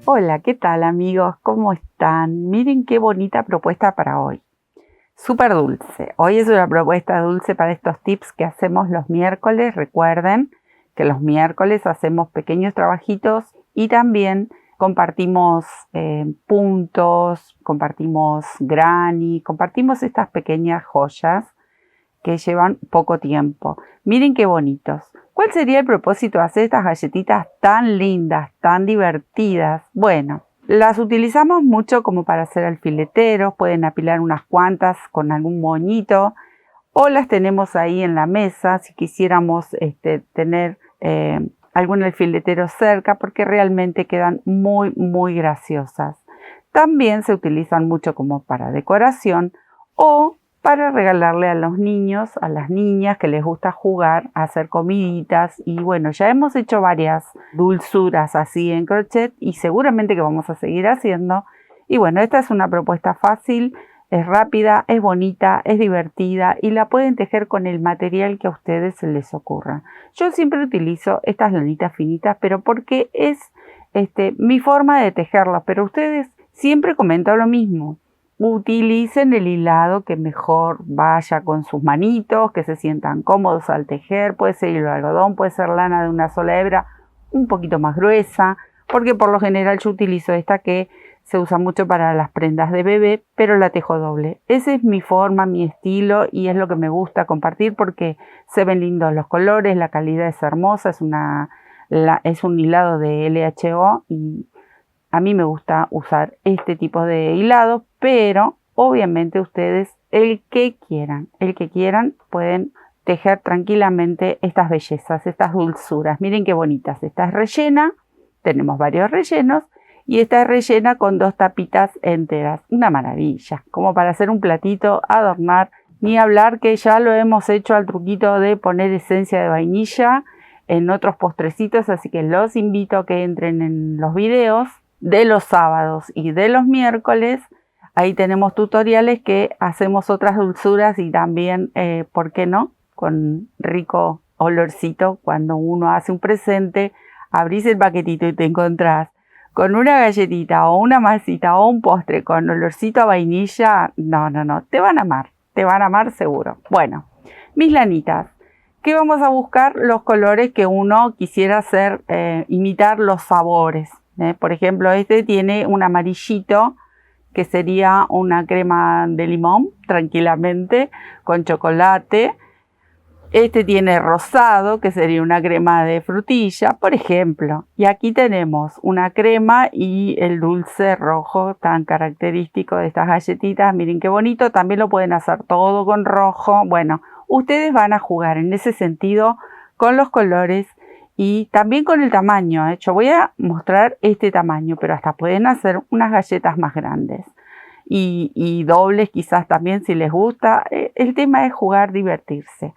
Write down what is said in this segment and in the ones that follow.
Hola, ¿qué tal amigos? ¿Cómo están? Miren qué bonita propuesta para hoy. Súper dulce. Hoy es una propuesta dulce para estos tips que hacemos los miércoles. Recuerden que los miércoles hacemos pequeños trabajitos y también compartimos puntos, compartimos granny, compartimos estas pequeñas joyas que llevan poco tiempo. Miren qué bonitos. ¿Cuál sería el propósito de hacer estas galletitas tan lindas, tan divertidas? Bueno, las utilizamos mucho como para hacer alfileteros, pueden apilar unas cuantas con algún moñito o las tenemos ahí en la mesa si quisiéramos tener algún alfiletero cerca porque realmente quedan muy graciosas. También se utilizan mucho como para decoración o para regalarle a los niños, a las niñas que les gusta jugar, a hacer comiditas. Y bueno, ya hemos hecho varias dulzuras así en crochet y seguramente que vamos a seguir haciendo. Y bueno, esta es una propuesta fácil, es rápida, es bonita, es divertida y la pueden tejer con el material que a ustedes se les ocurra. Yo siempre utilizo estas lanitas finitas, pero porque es mi forma de tejerlas, pero ustedes siempre comento lo mismo. Utilicen el hilado que mejor vaya con sus manitos, que se sientan cómodos al tejer. Puede ser hilo de algodón, puede ser lana de una sola hebra, un poquito más gruesa, porque por lo general yo utilizo esta que se usa mucho para las prendas de bebé, pero la tejo doble. Esa es mi forma, mi estilo y es lo que me gusta compartir porque se ven lindos los colores, la calidad es hermosa, es un hilado de LHO y a mí me gusta usar este tipo de hilado, pero obviamente ustedes el que quieran pueden tejer tranquilamente estas bellezas, estas dulzuras. Miren qué bonitas. Esta es rellena, tenemos varios rellenos y esta es rellena con 2 tapitas enteras. Una maravilla, como para hacer un platito, adornar. Ni hablar que ya lo hemos hecho al truquito de poner esencia de vainilla en otros postrecitos, así que los invito a que entren en los videos de los sábados y de los miércoles. Ahí tenemos tutoriales que hacemos otras dulzuras y también, ¿por qué no? Con rico olorcito cuando uno hace un presente, abrís el paquetito y te encontrás con una galletita o una masita o un postre con olorcito a vainilla. No, te van a amar seguro. Bueno, mis lanitas. ¿Qué vamos a buscar? Los colores que uno quisiera hacer, imitar los sabores. Por ejemplo, este tiene un amarillito que sería una crema de limón, tranquilamente, con chocolate. Este tiene rosado, que sería una crema de frutilla, por ejemplo. Y aquí tenemos una crema y el dulce rojo tan característico de estas galletitas. Miren qué bonito, también lo pueden hacer todo con rojo. Bueno, ustedes van a jugar en ese sentido con los colores y también con el tamaño. Yo voy a mostrar este tamaño, pero hasta pueden hacer unas galletas más grandes. Y dobles quizás también si les gusta. El tema es jugar, divertirse.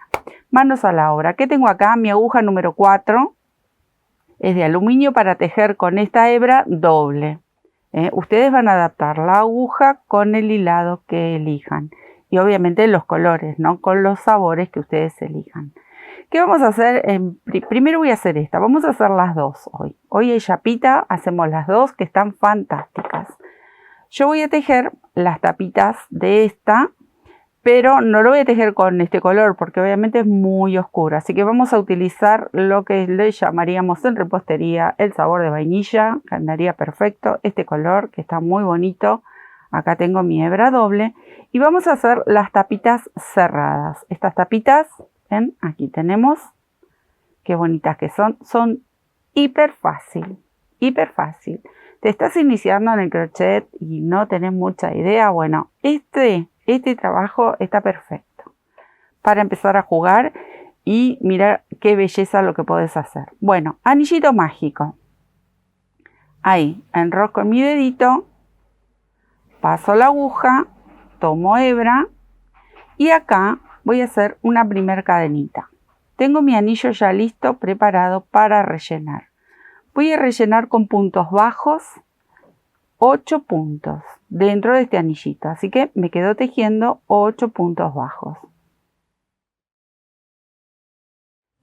Manos a la obra. ¿Qué tengo acá? Mi aguja número 4 es de aluminio para tejer con esta hebra doble. Ustedes van a adaptar la aguja con el hilado que elijan. Y obviamente los colores, ¿no? Con los sabores que ustedes elijan. ¿Qué vamos a hacer? Primero voy a hacer esta. Vamos a hacer las dos hoy. Hoy hay chapita, hacemos las dos que están fantásticas. Yo voy a tejer las tapitas de esta, pero no lo voy a tejer con este color porque obviamente es muy oscuro. Así que vamos a utilizar lo que le llamaríamos en repostería el sabor de vainilla, que andaría perfecto. Este color que está muy bonito. Acá tengo mi hebra doble y vamos a hacer las tapitas cerradas. Estas tapitas, ¿ven? Aquí tenemos. Qué bonitas que son. Son hiper fácil. Te estás iniciando en el crochet y no tenés mucha idea. Bueno, este trabajo está perfecto para empezar a jugar y mirar qué belleza lo que podés hacer. Bueno, anillito mágico. Ahí, enrosco mi dedito, paso la aguja, tomo hebra y acá voy a hacer una primer cadenita. Tengo mi anillo ya listo, preparado para rellenar. Voy a rellenar con puntos bajos 8 puntos dentro de este anillito, así que me quedo tejiendo 8 puntos bajos.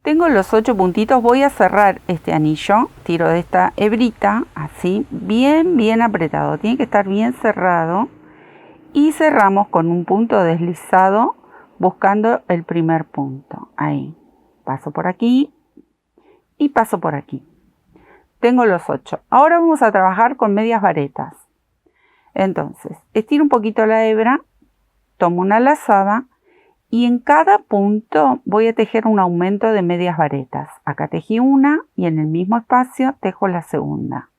Tengo los 8 puntitos, voy a cerrar este anillo, tiro de esta hebrita, así, bien apretado, tiene que estar bien cerrado. Y cerramos con un punto deslizado buscando el primer punto, ahí. Paso por aquí y paso por aquí. Tengo los 8. Ahora vamos a trabajar con medias varetas. Entonces, estiro un poquito la hebra, tomo una lazada. Y en cada punto voy a tejer un aumento de medias varetas. Acá tejí una y en el mismo espacio tejo la segunda.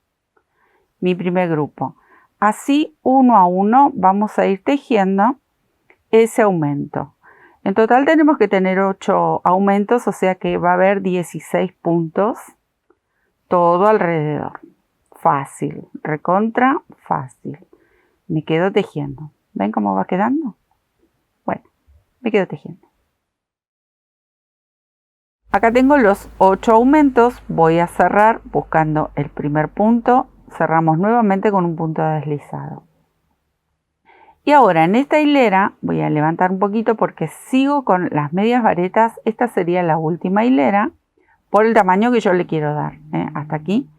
Mi primer grupo. Así uno a uno vamos a ir tejiendo ese aumento. En total tenemos que tener 8 aumentos, o sea que va a haber 16 puntos todo alrededor. Fácil, recontra fácil. Me quedo tejiendo. ¿Ven cómo va quedando? Bueno. Me quedo tejiendo. Acá tengo los 8 aumentos, voy a cerrar buscando el primer punto, cerramos nuevamente con un punto deslizado. Y ahora en esta hilera voy a levantar un poquito porque sigo con las medias varetas, esta sería la última hilera por el tamaño que yo le quiero dar, hasta aquí.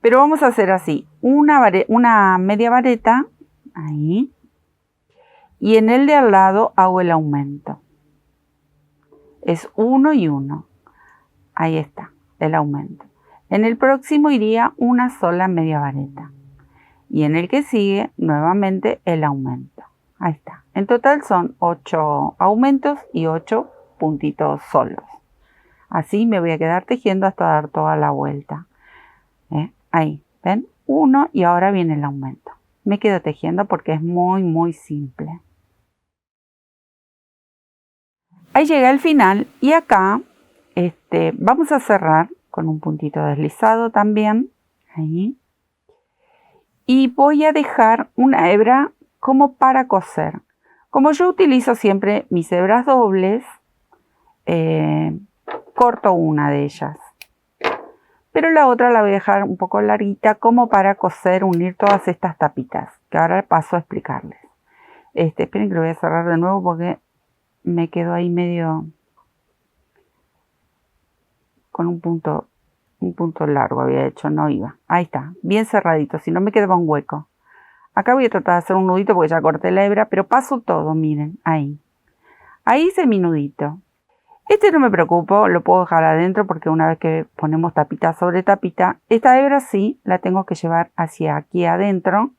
Pero vamos a hacer así, una media vareta, ahí. Y en el de al lado hago el aumento. Es 1 y 1. Ahí está, el aumento. En el próximo iría una sola media vareta. Y en el que sigue, nuevamente el aumento. Ahí está. En total son 8 aumentos y 8 puntitos solos. Así me voy a quedar tejiendo hasta dar toda la vuelta. Ahí, ¿ven? 1 y ahora viene el aumento. Me quedo tejiendo porque es muy simple. Ahí llega el final y acá vamos a cerrar con un puntito deslizado también. Ahí. Y voy a dejar una hebra como para coser. Como yo utilizo siempre mis hebras dobles, corto una de ellas. Pero la otra la voy a dejar un poco larguita como para coser, unir todas estas tapitas. Que ahora paso a explicarles. Esperen que lo voy a cerrar de nuevo porque me quedo ahí medio con un punto largo había hecho, no iba. Ahí está, bien cerradito, si no me quedaba un hueco. Acá voy a tratar de hacer un nudito porque ya corté la hebra, pero paso todo, miren, ahí. Ahí hice mi nudito. No me preocupo, lo puedo dejar adentro porque una vez que ponemos tapita sobre tapita, esta hebra sí la tengo que llevar hacia aquí adentro,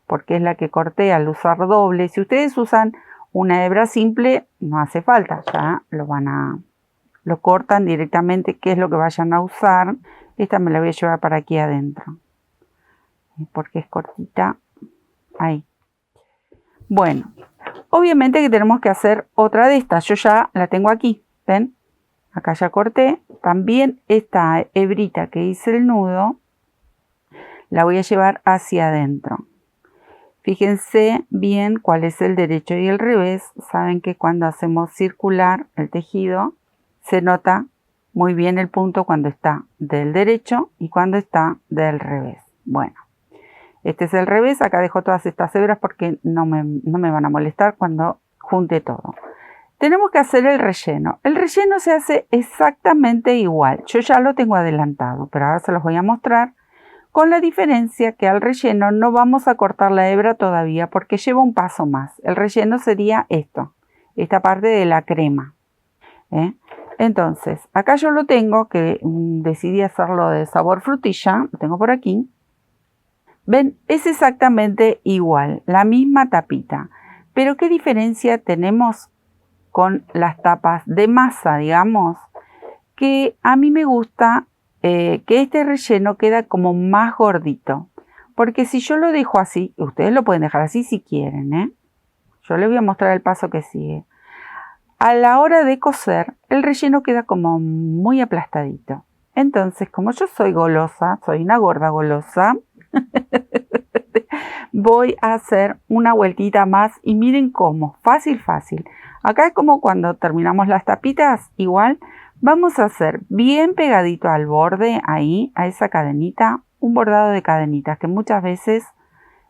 porque es la que corté al usar doble. Si ustedes usan una hebra simple, no hace falta, ya lo cortan directamente, qué es lo que vayan a usar. Esta me la voy a llevar para aquí adentro, porque es cortita, ahí. Bueno, obviamente que tenemos que hacer otra de estas, yo ya la tengo aquí, ¿ven? Acá ya corté, también esta hebrita que hice el nudo, la voy a llevar hacia adentro. Fíjense bien cuál es el derecho y el revés. Saben que cuando hacemos circular el tejido, se nota muy bien el punto cuando está del derecho y cuando está del revés. Bueno, este es el revés. Acá dejo todas estas hebras porque no me van a molestar cuando junte todo. Tenemos que hacer el relleno. El relleno se hace exactamente igual. Yo ya lo tengo adelantado, pero ahora se los voy a mostrar. Con la diferencia que al relleno no vamos a cortar la hebra todavía porque lleva un paso más. El relleno sería esta parte de la crema. Entonces, acá yo lo tengo, que decidí hacerlo de sabor frutilla, lo tengo por aquí. Ven, es exactamente igual, la misma tapita. Pero ¿qué diferencia tenemos con las tapas de masa, digamos? Que a mí me gusta que este relleno queda como más gordito. Porque si yo lo dejo así, ustedes lo pueden dejar así si quieren, Yo les voy a mostrar el paso que sigue. A la hora de coser, el relleno queda como muy aplastadito. Entonces, como yo soy golosa, soy una gorda golosa, voy a hacer una vueltita más y miren cómo, fácil. Acá es como cuando terminamos las tapitas, igual vamos a hacer bien pegadito al borde, ahí, a esa cadenita, un bordado de cadenitas que muchas veces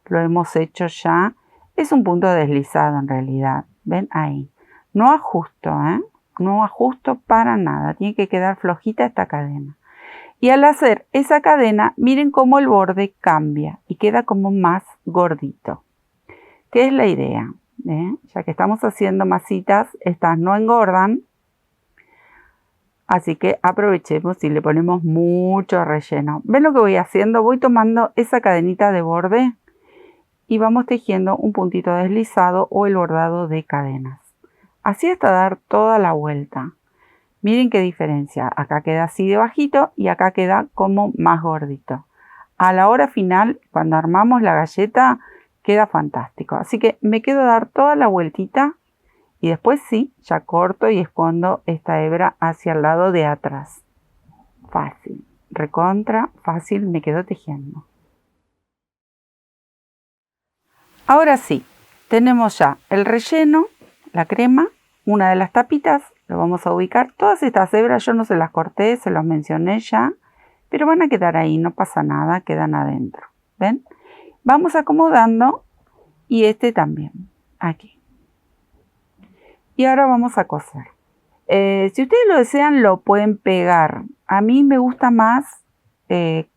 lo hemos hecho ya. Es un punto deslizado en realidad, ven ahí. No ajusto, no ajusto para nada, tiene que quedar flojita esta cadena. Y al hacer esa cadena, miren cómo el borde cambia y queda como más gordito. ¿Qué es la idea? Ya que estamos haciendo masitas, estas no engordan, así que aprovechemos y le ponemos mucho relleno. ¿Ven lo que voy haciendo? Voy tomando esa cadenita de borde y vamos tejiendo un puntito deslizado o el bordado de cadenas. Así hasta dar toda la vuelta. Miren qué diferencia. Acá queda así de bajito y acá queda como más gordito. A la hora final, cuando armamos la galleta, queda fantástico. Así que me quedo a dar toda la vueltita y después sí, ya corto y escondo esta hebra hacia el lado de atrás. Fácil, recontra fácil, me quedo tejiendo. Ahora sí, tenemos ya el relleno, la crema, una de las tapitas, lo vamos a ubicar. Todas estas hebras yo no se las corté, se los mencioné ya, pero van a quedar ahí, no pasa nada, quedan adentro. ¿Ven? Vamos acomodando y este también, aquí. Y ahora vamos a coser. Si ustedes lo desean, lo pueden pegar. A mí me gusta más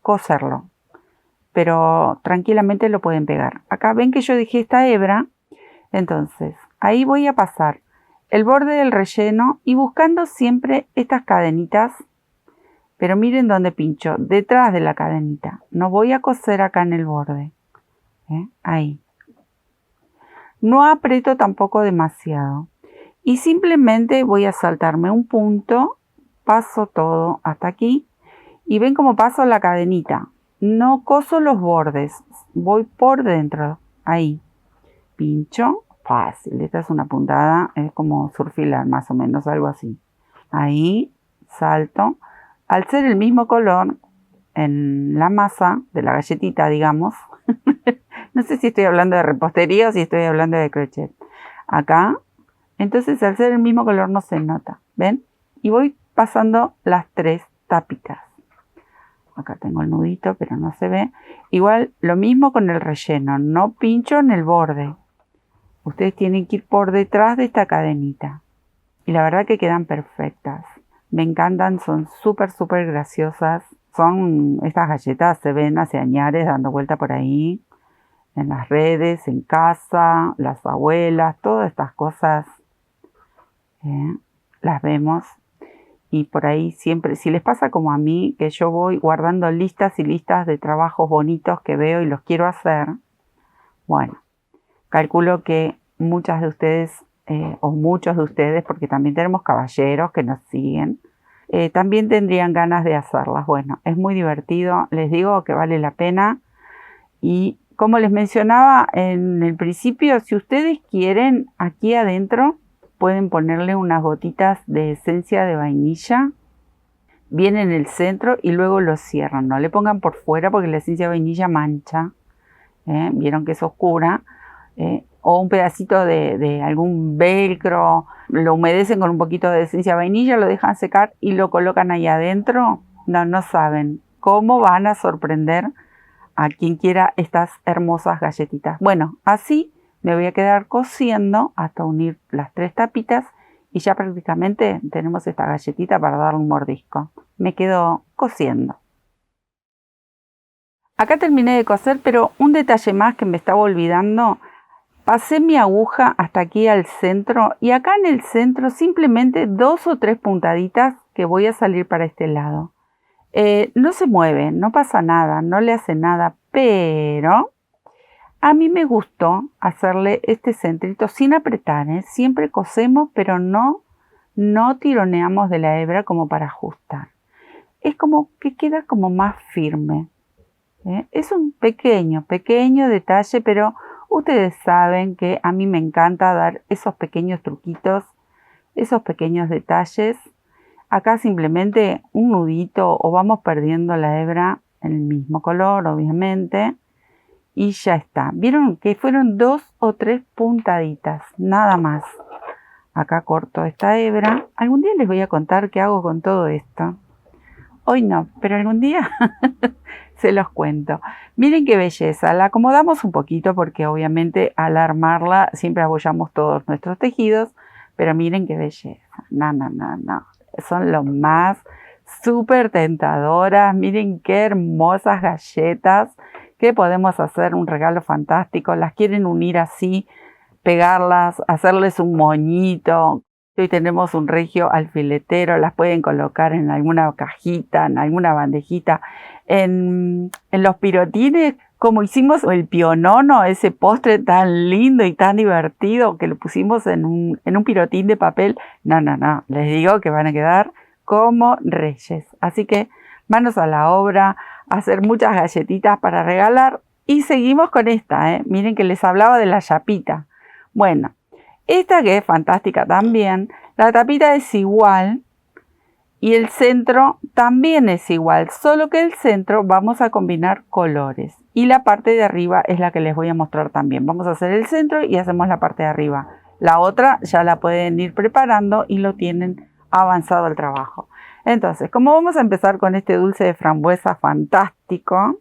coserlo, pero tranquilamente lo pueden pegar. Acá ven que yo dejé esta hebra, entonces ahí voy a pasar el borde del relleno y buscando siempre estas cadenitas, pero miren dónde pincho, detrás de la cadenita. No voy a coser acá en el borde, ahí. No aprieto tampoco demasiado y simplemente voy a saltarme un punto, paso todo hasta aquí y ven cómo paso la cadenita. No coso los bordes, voy por dentro, ahí, pincho, fácil, esta es una puntada, es como surfilar más o menos, algo así. Ahí, salto, al ser el mismo color en la masa de la galletita, digamos, no sé si estoy hablando de repostería o si estoy hablando de crochet. Acá, entonces al ser el mismo color no se nota, ¿ven? Y voy pasando las tres tapitas. Acá tengo el nudito, pero no se ve. Igual lo mismo con el relleno, no pincho en el borde. Ustedes tienen que ir por detrás de esta cadenita. Y la verdad que quedan perfectas. Me encantan, son súper graciosas. Estas galletas se ven hace añares dando vuelta por ahí. En las redes, en casa, las abuelas, todas estas cosas las vemos. Y por ahí siempre, si les pasa como a mí, que yo voy guardando listas y listas de trabajos bonitos que veo y los quiero hacer, bueno, calculo que muchas de ustedes, o muchos de ustedes, porque también tenemos caballeros que nos siguen, también tendrían ganas de hacerlas. Bueno, es muy divertido, les digo que vale la pena. Y como les mencionaba en el principio, si ustedes quieren, aquí adentro pueden ponerle unas gotitas de esencia de vainilla bien en el centro y luego lo cierran. No le pongan por fuera porque la esencia de vainilla mancha. Vieron que es oscura. O un pedacito de algún velcro, lo humedecen con un poquito de esencia de vainilla, lo dejan secar y lo colocan ahí adentro. No saben cómo van a sorprender a quien quiera estas hermosas galletitas. Bueno, así me voy a quedar cosiendo hasta unir las tres tapitas y ya prácticamente tenemos esta galletita para darle un mordisco. Me quedo cosiendo. Acá terminé de coser, pero un detalle más que me estaba olvidando. Pasé mi aguja hasta aquí al centro y acá en el centro simplemente 2 o 3 puntaditas que voy a salir para este lado. No se mueve, no pasa nada, no le hace nada, pero a mí me gustó hacerle este centrito sin apretar, Siempre cosemos, pero no tironeamos de la hebra como para ajustar. Es como que queda como más firme. Es un pequeño detalle, pero ustedes saben que a mí me encanta dar esos pequeños truquitos, esos pequeños detalles. Acá simplemente un nudito o vamos perdiendo la hebra en el mismo color, obviamente. Y ya está. ¿Vieron que fueron 2 o 3 puntaditas? Nada más. Acá corto esta hebra. Algún día les voy a contar qué hago con todo esto. Hoy no, pero algún día se los cuento. Miren qué belleza. La acomodamos un poquito porque obviamente al armarla siempre apoyamos todos nuestros tejidos. Pero miren qué belleza. No. Son lo más, súper tentadoras. Miren qué hermosas galletas que podemos hacer un regalo fantástico. Las quieren unir así, pegarlas, hacerles un moñito. Hoy tenemos un regio alfiletero, las pueden colocar en alguna cajita, en alguna bandejita, en los pirotines, como hicimos el pionono, ese postre tan lindo y tan divertido que lo pusimos en un pirotín de papel. No, les digo que van a quedar como reyes. Así que manos a la obra, hacer muchas galletitas para regalar. Y seguimos con esta, miren que les hablaba de la chapita. Bueno, esta que es fantástica también, la tapita es igual y el centro también es igual, solo que el centro vamos a combinar colores y la parte de arriba es la que les voy a mostrar también. Vamos a hacer el centro y hacemos la parte de arriba. La otra ya la pueden ir preparando y lo tienen avanzado el trabajo. Entonces, como vamos a empezar con este dulce de frambuesa fantástico,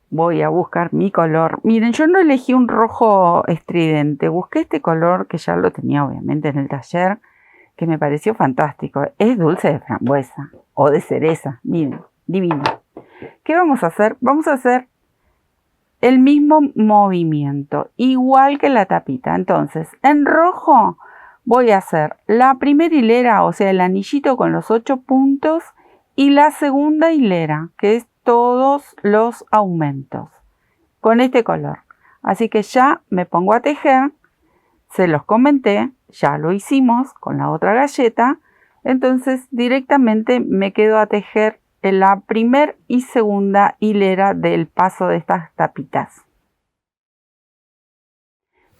voy a buscar mi color. Miren, yo no elegí un rojo estridente. Busqué este color que ya lo tenía obviamente en el taller, que me pareció fantástico. Es dulce de frambuesa o de cereza. Miren, divino. ¿Qué vamos a hacer? Vamos a hacer el mismo movimiento, igual que la tapita. Entonces, en rojo voy a hacer la primera hilera, o sea, el anillito con los 8 puntos, y la segunda hilera, que es todos los aumentos con este color. Así que ya me pongo a tejer, se los comenté, ya lo hicimos con la otra galleta, entonces directamente me quedo a tejer en la primera y segunda hilera del paso de estas tapitas.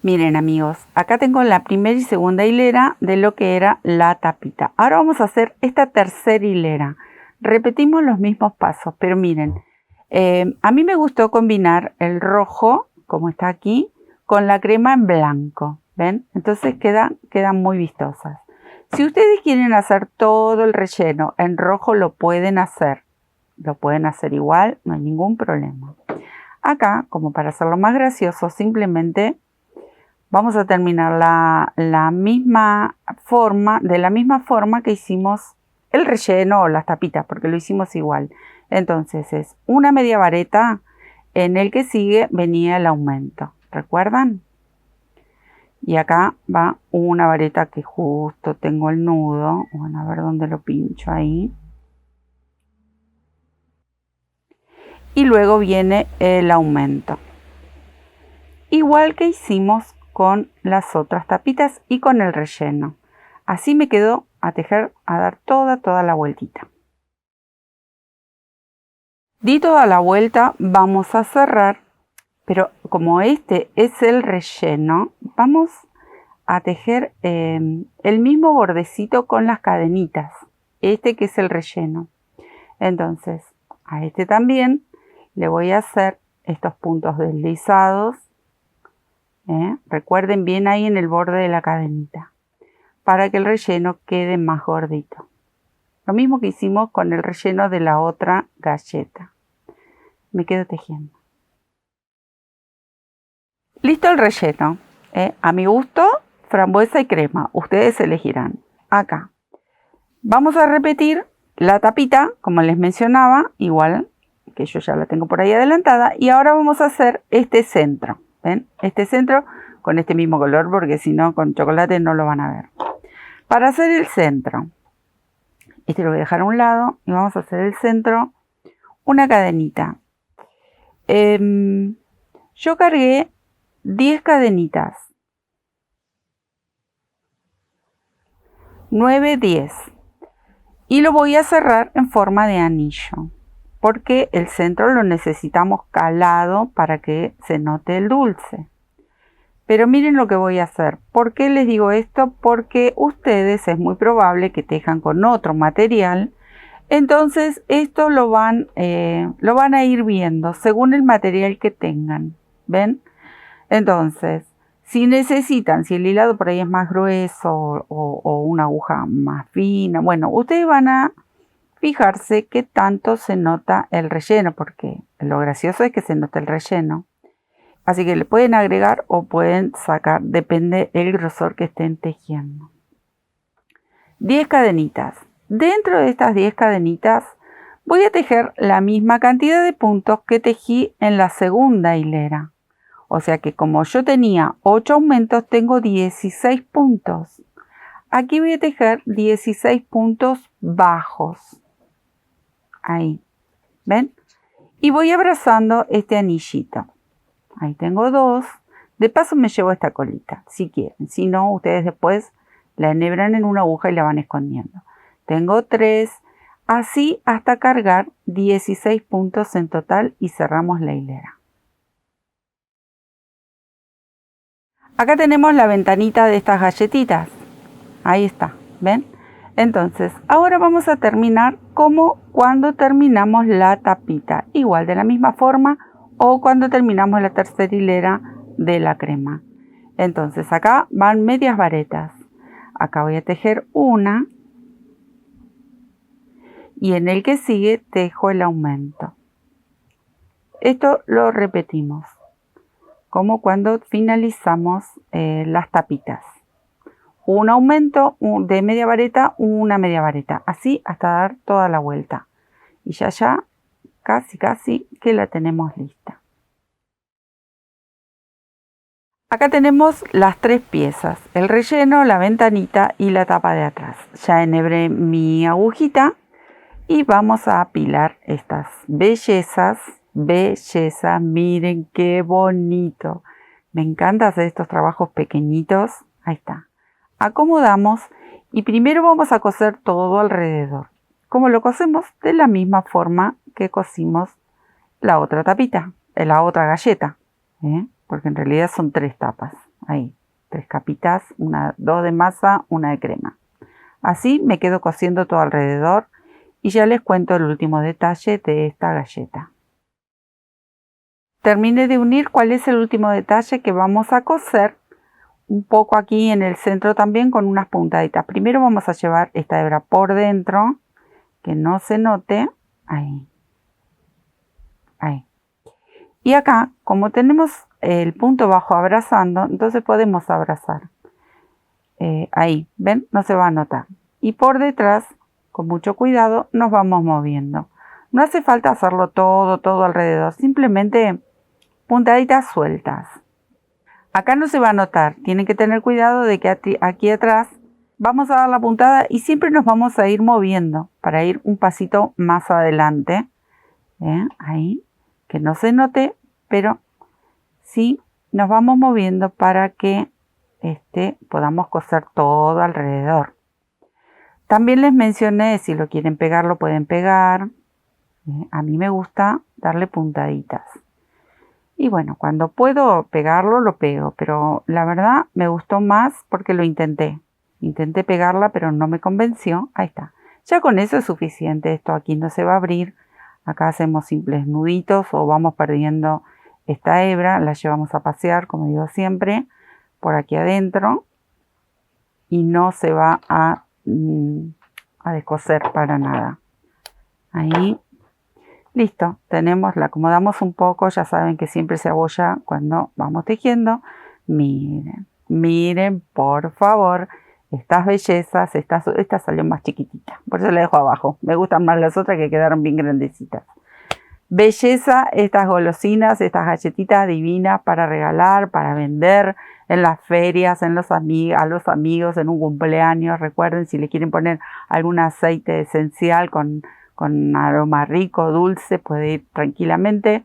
Miren amigos, acá tengo la primera y segunda hilera de lo que era la tapita. Ahora vamos a hacer esta tercera hilera. Repetimos los mismos pasos, pero miren, a mí me gustó combinar el rojo, como está aquí, con la crema en blanco, ¿ven? Entonces quedan muy vistosas. Si ustedes quieren hacer todo el relleno en rojo, lo pueden hacer igual, no hay ningún problema. Acá, como para hacerlo más gracioso, simplemente vamos a terminar de la misma forma que hicimos el relleno o las tapitas, porque lo hicimos igual. Entonces es una media vareta, en el que sigue venía el aumento, ¿recuerdan? Y acá va una vareta que justo tengo el nudo. Bueno, a ver dónde lo pincho ahí. Y luego viene el aumento. Igual que hicimos con las otras tapitas y con el relleno. Así me quedo a tejer, a dar toda la vueltita. Di toda la vuelta, vamos a cerrar, pero como este es el relleno, vamos a tejer el mismo bordecito con las cadenitas, este que es el relleno. Entonces, a este también le voy a hacer estos puntos deslizados, recuerden bien ahí en el borde de la cadenita, para que el relleno quede más gordito. Lo mismo que hicimos con el relleno de la otra galleta. Me quedo tejiendo. Listo el relleno. A mi gusto, frambuesa y crema. Ustedes elegirán. Acá. Vamos a repetir la tapita, como les mencionaba, igual que yo ya la tengo por ahí adelantada. Y ahora vamos a hacer este centro. ¿Ven? Este centro con este mismo color, porque si no, con chocolate no lo van a ver. Para hacer el centro, este lo voy a dejar a un lado y vamos a hacer el centro, una cadenita. Yo cargué 10 cadenitas, 9, 10, y lo voy a cerrar en forma de anillo, porque el centro lo necesitamos calado para que se note el dulce. Pero miren lo que voy a hacer. ¿Por qué les digo esto? Porque ustedes es muy probable que tejan con otro material. Entonces esto lo van a ir viendo según el material que tengan. ¿Ven? Entonces, si el hilado por ahí es más grueso o una aguja más fina, bueno, ustedes van a fijarse qué tanto se nota el relleno, porque lo gracioso es que se nota el relleno. Así que le pueden agregar o pueden sacar, depende el grosor que estén tejiendo. 10 cadenitas. Dentro de estas 10 cadenitas voy a tejer la misma cantidad de puntos que tejí en la segunda hilera. O sea que como yo tenía 8 aumentos, tengo 16 puntos. Aquí voy a tejer 16 puntos bajos. Ahí, ¿ven? Y voy abrazando este anillito. Ahí tengo 2. De paso me llevo esta colita, si quieren. Si no, ustedes después la enhebran en una aguja y la van escondiendo. Tengo 3. Así hasta cargar 16 puntos en total y cerramos la hilera. Acá tenemos la ventanita de estas galletitas. Ahí está, ¿ven? Entonces, ahora vamos a terminar como cuando terminamos la tapita. Igual, de la misma forma o cuando terminamos la tercera hilera de la crema. Entonces, acá van medias varetas. Acá voy a tejer una. Y en el que sigue tejo el aumento. Esto lo repetimos. Como cuando finalizamos las tapitas. Un aumento de media vareta, una media vareta. Así hasta dar toda la vuelta. Y ya casi que la tenemos lista. Acá tenemos las 3 piezas. El relleno, la ventanita y la tapa de atrás. Ya enhebré mi agujita. Y vamos a apilar estas bellezas. Miren qué bonito. Me encanta hacer estos trabajos pequeñitos. Ahí está. Acomodamos y primero vamos a coser todo alrededor. ¿Cómo lo cosemos? De la misma forma que cosimos la otra tapita, la otra galleta. Porque en realidad son 3 tapas. Ahí, 3 capitas, 2 de masa, una de crema. Así me quedo cosiendo todo alrededor. Y ya les cuento el último detalle de esta galleta. Terminé de unir cuál es el último detalle que vamos a coser. Un poco aquí en el centro también con unas puntaditas. Primero vamos a llevar esta hebra por dentro. Que no se note. Ahí. Ahí. Y acá, como tenemos el punto bajo abrazando, entonces podemos abrazar. Ahí, ¿ven? No se va a notar. Y por detrás, con mucho cuidado, nos vamos moviendo. No hace falta hacerlo todo alrededor. Simplemente puntaditas sueltas. Acá no se va a notar. Tienen que tener cuidado de que aquí atrás vamos a dar la puntada y siempre nos vamos a ir moviendo para ir un pasito más adelante. Ahí. Que no se note, pero sí nos vamos moviendo para que podamos coser todo alrededor. También les mencioné, si lo quieren pegar, lo pueden pegar. A mí me gusta darle puntaditas. Y bueno, cuando puedo pegarlo, lo pego. Pero la verdad me gustó más porque lo intenté. Intenté pegarla, pero no me convenció. Ahí está. Ya con eso es suficiente. Esto aquí no se va a abrir. Acá hacemos simples nuditos o vamos perdiendo esta hebra. La llevamos a pasear, como digo siempre, por aquí adentro. Y no se va a descoser para nada. Ahí, listo, tenemos, la acomodamos un poco, ya saben que siempre se abolla cuando vamos tejiendo. Miren por favor estas bellezas. Esta salió más chiquitita, por eso la dejo abajo. Me gustan más las otras que quedaron bien grandecitas. Belleza, estas golosinas, estas galletitas divinas para regalar, para vender en las ferias, a los amigos, en un cumpleaños. Recuerden, si le quieren poner algún aceite esencial con aroma rico, dulce, puede ir tranquilamente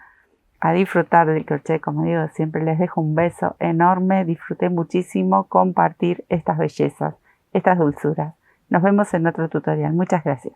a disfrutar del crochet. Como digo, siempre les dejo un beso enorme. Disfruté muchísimo compartir estas bellezas, estas dulzuras. Nos vemos en otro tutorial. Muchas gracias.